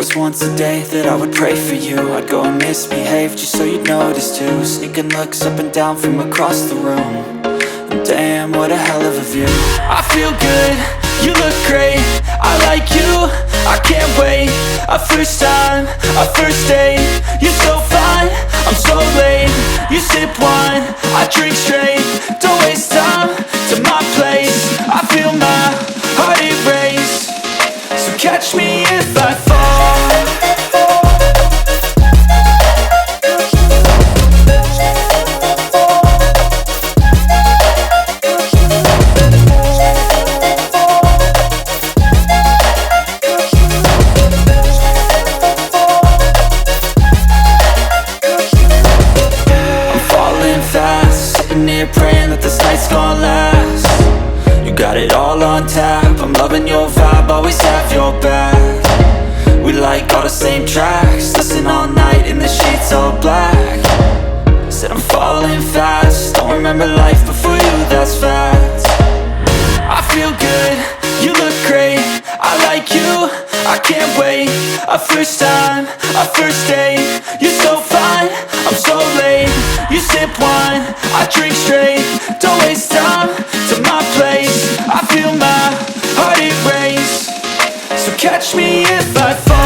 was once a day that I would pray for you. I'd go and misbehave just so you'd notice too. Sneaking looks up and down from across the room. And damn, what a hell of a view. I feel good, you look great, I like you, I can't wait. A first time, a first date, you're so fine, I'm so late. You sip wine, I drink straight, don't waste time to my place. I feel my heart erase, so catch me if I fall. Praying that this night's gonna last. You got it all on tap, I'm loving your vibe, always have your back. We like all the same tracks, listen all night in the sheets all black. Said I'm falling fast, don't remember life before you, that's fact. I feel good, you look great, I like you, I can't wait. A first time, a first date, you're so fine, I'm so late. You sip wine, I drink straight, don't waste time to my place. I feel my heart erase, so catch me if I fall.